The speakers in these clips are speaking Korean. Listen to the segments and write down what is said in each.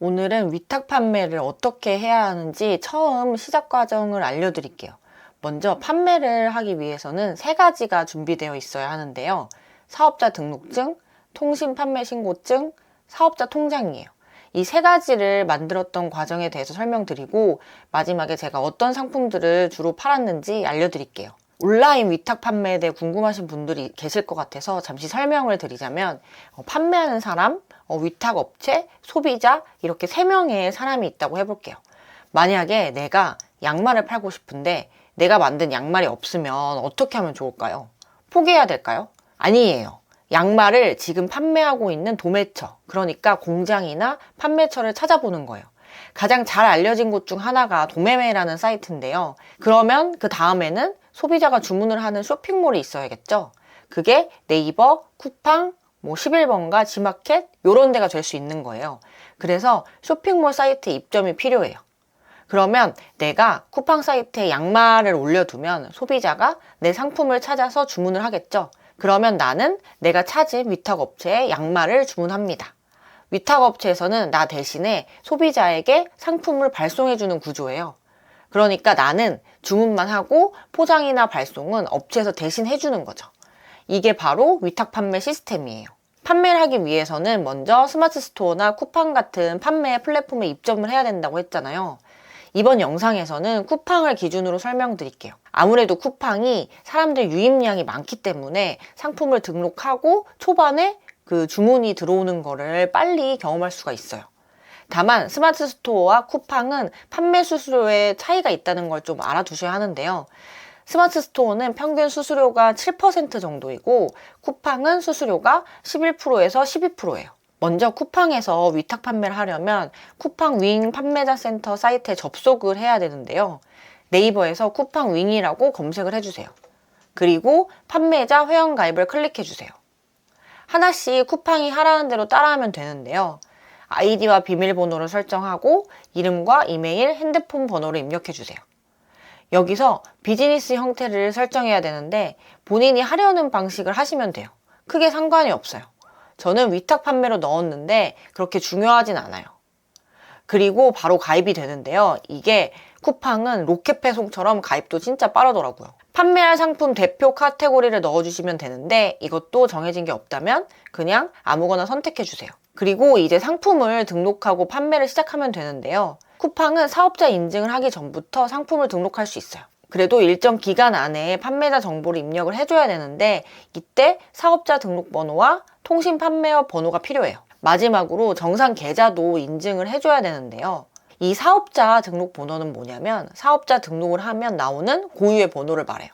오늘은 위탁 판매를 어떻게 해야 하는지 처음 시작 과정을 알려드릴게요. 먼저 판매를 하기 위해서는 세 가지가 준비되어 있어야 하는데요. 사업자 등록증, 통신 판매 신고증, 사업자 통장이에요. 이 세 가지를 만들었던 과정에 대해서 설명드리고 마지막에 제가 어떤 상품들을 주로 팔았는지 알려드릴게요. 온라인 위탁 판매에 대해 궁금하신 분들이 계실 것 같아서 잠시 설명을 드리자면 판매하는 사람, 위탁 업체, 소비자 이렇게 세 명의 사람이 있다고 해볼게요. 만약에 내가 양말을 팔고 싶은데 내가 만든 양말이 없으면 어떻게 하면 좋을까요? 포기해야 될까요? 아니에요. 양말을 지금 판매하고 있는 도매처, 그러니까 공장이나 판매처를 찾아보는 거예요. 가장 잘 알려진 곳 중 하나가 도매매라는 사이트인데요. 그러면 그 다음에는 소비자가 주문을 하는 쇼핑몰이 있어야겠죠. 그게 네이버, 쿠팡, 11번가, 지마켓 이런 데가 될 수 있는 거예요. 그래서 쇼핑몰 사이트에 입점이 필요해요. 그러면 내가 쿠팡 사이트에 양말을 올려두면 소비자가 내 상품을 찾아서 주문을 하겠죠. 그러면 나는 내가 찾은 위탁업체에 양말을 주문합니다. 위탁업체에서는 나 대신에 소비자에게 상품을 발송해주는 구조예요. 그러니까 나는 주문만 하고 포장이나 발송은 업체에서 대신 해주는 거죠. 이게 바로 위탁 판매 시스템이에요. 판매를 하기 위해서는 먼저 스마트 스토어나 쿠팡 같은 판매 플랫폼에 입점을 해야 된다고 했잖아요. 이번 영상에서는 쿠팡을 기준으로 설명드릴게요. 아무래도 쿠팡이 사람들 유입량이 많기 때문에 상품을 등록하고 초반에 그 주문이 들어오는 거를 빨리 경험할 수가 있어요. 다만 스마트 스토어와 쿠팡은 판매 수수료에 차이가 있다는 걸 좀 알아두셔야 하는데요. 스마트 스토어는 평균 수수료가 7% 정도이고 쿠팡은 수수료가 11%에서 12%예요. 먼저 쿠팡에서 위탁 판매를 하려면 쿠팡 윙 판매자 센터 사이트에 접속을 해야 되는데요. 네이버에서 쿠팡 윙이라고 검색을 해주세요. 그리고 판매자 회원가입을 클릭해주세요. 하나씩 쿠팡이 하라는 대로 따라하면 되는데요. 아이디와 비밀번호를 설정하고 이름과 이메일, 핸드폰 번호를 입력해주세요. 여기서 비즈니스 형태를 설정해야 되는데 본인이 하려는 방식을 하시면 돼요. 크게 상관이 없어요. 저는 위탁 판매로 넣었는데 그렇게 중요하진 않아요. 그리고 바로 가입이 되는데요. 이게 쿠팡은 로켓 배송처럼 가입도 진짜 빠르더라고요. 판매할 상품 대표 카테고리를 넣어주시면 되는데 이것도 정해진 게 없다면 그냥 아무거나 선택해주세요. 그리고 이제 상품을 등록하고 판매를 시작하면 되는데요. 쿠팡은 사업자 인증을 하기 전부터 상품을 등록할 수 있어요. 그래도 일정 기간 안에 판매자 정보를 입력을 해줘야 되는데 이때 사업자 등록번호와 통신 판매업 번호가 필요해요. 마지막으로 정상 계좌도 인증을 해줘야 되는데요. 이 사업자 등록 번호는 뭐냐면 사업자 등록을 하면 나오는 고유의 번호를 말해요.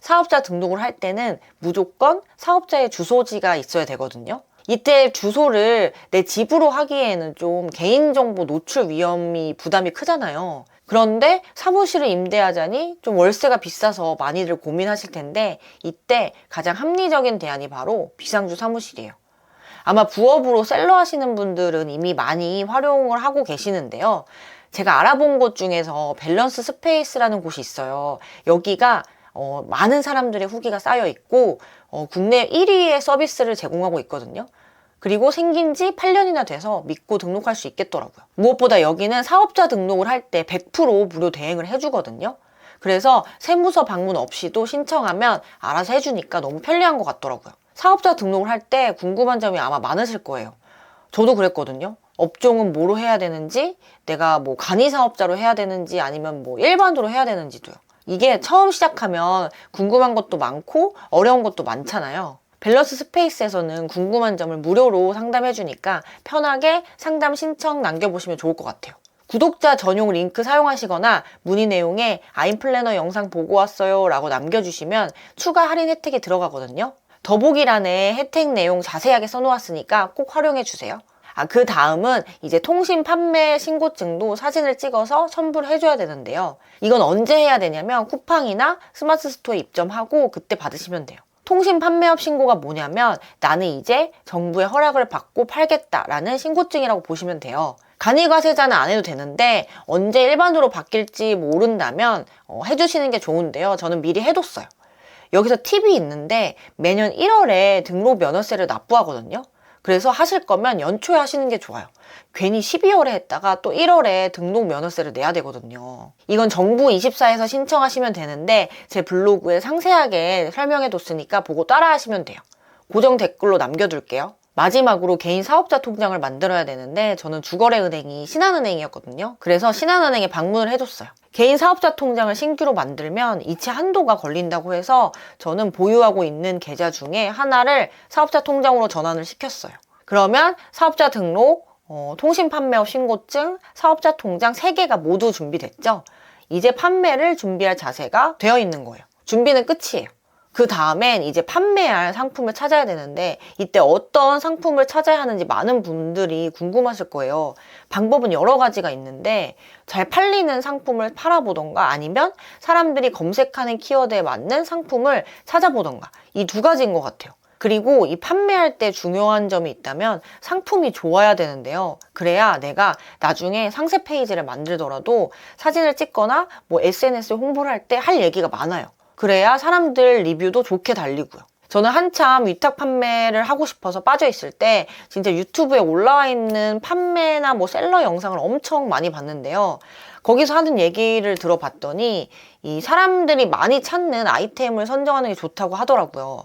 사업자 등록을 할 때는 무조건 사업자의 주소지가 있어야 되거든요. 이때 주소를 내 집으로 하기에는 좀 개인정보 노출 위험이 부담이 크잖아요. 그런데 사무실을 임대하자니 좀 월세가 비싸서 많이들 고민하실 텐데 이때 가장 합리적인 대안이 바로 비상주 사무실이에요. 아마 부업으로 셀러 하시는 분들은 이미 많이 활용을 하고 계시는데요. 제가 알아본 곳 중에서 밸런스 스페이스라는 곳이 있어요. 여기가 많은 사람들의 후기가 쌓여 있고 국내 1위의 서비스를 제공하고 있거든요. 그리고 생긴 지 8년이나 돼서 믿고 등록할 수 있겠더라고요. 무엇보다 여기는 사업자 등록을 할 때 100% 무료 대행을 해주거든요. 그래서 세무서 방문 없이도 신청하면 알아서 해주니까 너무 편리한 것 같더라고요. 사업자 등록을 할 때 궁금한 점이 아마 많으실 거예요. 저도 그랬거든요. 업종은 뭐로 해야 되는지, 내가 간이 사업자로 해야 되는지 아니면 일반으로 해야 되는지도요. 이게 처음 시작하면 궁금한 것도 많고 어려운 것도 많잖아요. 밸런스 스페이스에서는 궁금한 점을 무료로 상담해주니까 편하게 상담 신청 남겨보시면 좋을 것 같아요. 구독자 전용 링크 사용하시거나 문의 내용에 아임플래너 영상 보고 왔어요 라고 남겨주시면 추가 할인 혜택이 들어가거든요. 더보기란에 혜택 내용 자세하게 써놓았으니까 꼭 활용해주세요. 그 다음은 이제 통신 판매 신고증도 사진을 찍어서 첨부를 해줘야 되는데요. 이건 언제 해야 되냐면 쿠팡이나 스마트 스토어에 입점하고 그때 받으시면 돼요. 통신 판매업 신고가 뭐냐면 나는 이제 정부의 허락을 받고 팔겠다라는 신고증이라고 보시면 돼요. 간이과세자는 안 해도 되는데 언제 일반으로 바뀔지 모른다면 해주시는 게 좋은데요. 저는 미리 해뒀어요. 여기서 팁이 있는데 매년 1월에 등록 면허세를 납부하거든요. 그래서 하실 거면 연초에 하시는 게 좋아요. 괜히 12월에 했다가 또 1월에 등록 면허세를 내야 되거든요. 이건 정부24에서 신청하시면 되는데 제 블로그에 상세하게 설명해뒀으니까 보고 따라 하시면 돼요. 고정 댓글로 남겨둘게요. 마지막으로 개인 사업자 통장을 만들어야 되는데 저는 주거래은행이 신한은행이었거든요. 그래서 신한은행에 방문을 해줬어요. 개인 사업자 통장을 신규로 만들면 이체 한도가 걸린다고 해서 저는 보유하고 있는 계좌 중에 하나를 사업자 통장으로 전환을 시켰어요. 그러면 사업자 등록, 통신 판매업 신고증, 사업자 통장 3개가 모두 준비됐죠? 이제 판매를 준비할 자세가 되어 있는 거예요. 준비는 끝이에요. 그 다음엔 이제 판매할 상품을 찾아야 되는데 이때 어떤 상품을 찾아야 하는지 많은 분들이 궁금하실 거예요. 방법은 여러 가지가 있는데 잘 팔리는 상품을 팔아보던가 아니면 사람들이 검색하는 키워드에 맞는 상품을 찾아보던가 이 2가지인 것 같아요. 그리고 이 판매할 때 중요한 점이 있다면 상품이 좋아야 되는데요. 그래야 내가 나중에 상세 페이지를 만들더라도 사진을 찍거나 뭐 SNS에 홍보를 할 때 할 얘기가 많아요. 그래야 사람들 리뷰도 좋게 달리고요. 저는 한참 위탁 판매를 하고 싶어서 빠져있을 때 진짜 유튜브에 올라와 있는 판매나 뭐 셀러 영상을 엄청 많이 봤는데요. 거기서 하는 얘기를 들어봤더니 이 사람들이 많이 찾는 아이템을 선정하는 게 좋다고 하더라고요.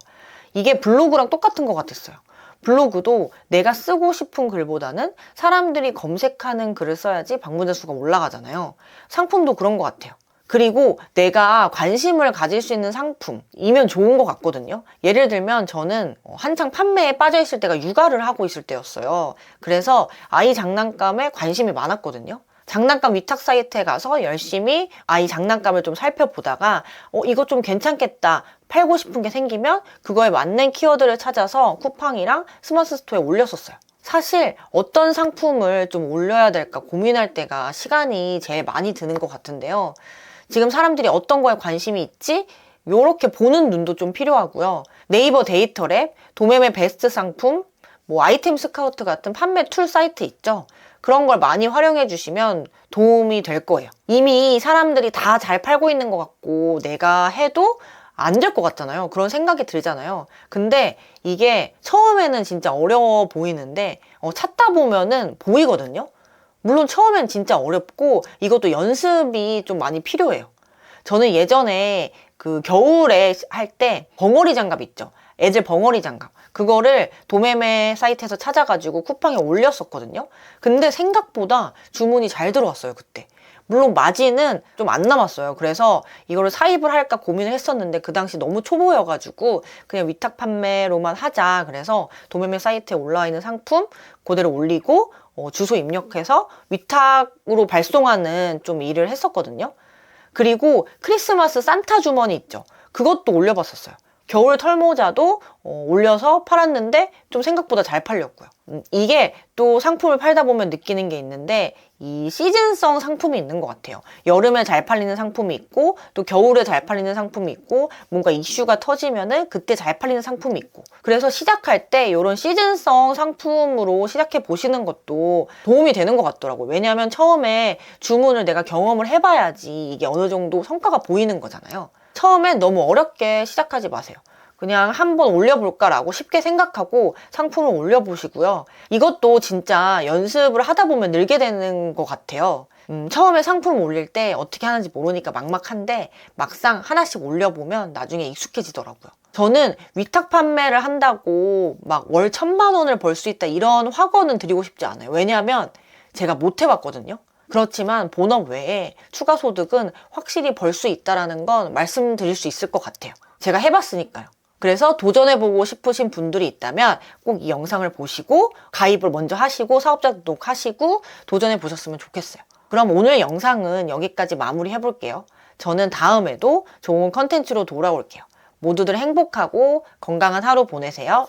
이게 블로그랑 똑같은 것 같았어요. 블로그도 내가 쓰고 싶은 글보다는 사람들이 검색하는 글을 써야지 방문자 수가 올라가잖아요. 상품도 그런 것 같아요. 그리고 내가 관심을 가질 수 있는 상품이면 좋은 것 같거든요. 예를 들면 저는 한창 판매에 빠져있을 때가 육아를 하고 있을 때였어요. 그래서 아이 장난감에 관심이 많았거든요. 장난감 위탁 사이트에 가서 열심히 아이 장난감을 좀 살펴보다가 이거 좀 괜찮겠다, 팔고 싶은 게 생기면 그거에 맞는 키워드를 찾아서 쿠팡이랑 스마트 스토어에 올렸었어요. 사실 어떤 상품을 좀 올려야 될까 고민할 때가 시간이 제일 많이 드는 것 같은데요. 지금 사람들이 어떤 거에 관심이 있지? 요렇게 보는 눈도 좀 필요하고요. 네이버 데이터랩, 도매매 베스트 상품, 뭐 아이템 스카우트 같은 판매 툴 사이트 있죠? 그런 걸 많이 활용해 주시면 도움이 될 거예요. 이미 사람들이 다 잘 팔고 있는 것 같고 내가 해도 안 될 것 같잖아요. 그런 생각이 들잖아요. 근데 이게 처음에는 진짜 어려워 보이는데 찾다 보면은 보이거든요. 물론 처음엔 진짜 어렵고 이것도 연습이 좀 많이 필요해요. 저는 예전에 그 겨울에 할 때 벙어리 장갑 있죠. 애들 벙어리 장갑. 그거를 도매매 사이트에서 찾아가지고 쿠팡에 올렸었거든요. 근데 생각보다 주문이 잘 들어왔어요, 그때. 물론 마진은 좀 안 남았어요. 그래서 이거를 사입을 할까 고민을 했었는데 그 당시 너무 초보여가지고 그냥 위탁 판매로만 하자. 그래서 도매매 사이트에 올라와 있는 상품 그대로 올리고 주소 입력해서 위탁으로 발송하는 좀 일을 했었거든요. 그리고 크리스마스 산타 주머니 있죠. 그것도 올려봤었어요. 겨울 털모자도 올려서 팔았는데 좀 생각보다 잘 팔렸고요. 이게 또 상품을 팔다 보면 느끼는 게 있는데 이 시즌성 상품이 있는 것 같아요. 여름에 잘 팔리는 상품이 있고 또 겨울에 잘 팔리는 상품이 있고 뭔가 이슈가 터지면은 그때 잘 팔리는 상품이 있고 그래서 시작할 때 이런 시즌성 상품으로 시작해 보시는 것도 도움이 되는 것 같더라고요. 왜냐하면 처음에 주문을 내가 경험을 해봐야지 이게 어느 정도 성과가 보이는 거잖아요. 처음엔 너무 어렵게 시작하지 마세요. 그냥 한번 올려볼까라고 쉽게 생각하고 상품을 올려보시고요. 이것도 진짜 연습을 하다 보면 늘게 되는 것 같아요. 처음에 상품을 올릴 때 어떻게 하는지 모르니까 막막한데 막상 하나씩 올려보면 나중에 익숙해지더라고요. 저는 위탁 판매를 한다고 막 월 1,000만 원을 벌 수 있다 이런 확언은 드리고 싶지 않아요. 왜냐하면 제가 못 해봤거든요. 그렇지만 본업 외에 추가 소득은 확실히 벌 수 있다는 건 말씀드릴 수 있을 것 같아요. 제가 해봤으니까요. 그래서 도전해보고 싶으신 분들이 있다면 꼭 이 영상을 보시고 가입을 먼저 하시고 사업자 등록하시고 도전해보셨으면 좋겠어요. 그럼 오늘 영상은 여기까지 마무리해볼게요. 저는 다음에도 좋은 컨텐츠로 돌아올게요. 모두들 행복하고 건강한 하루 보내세요.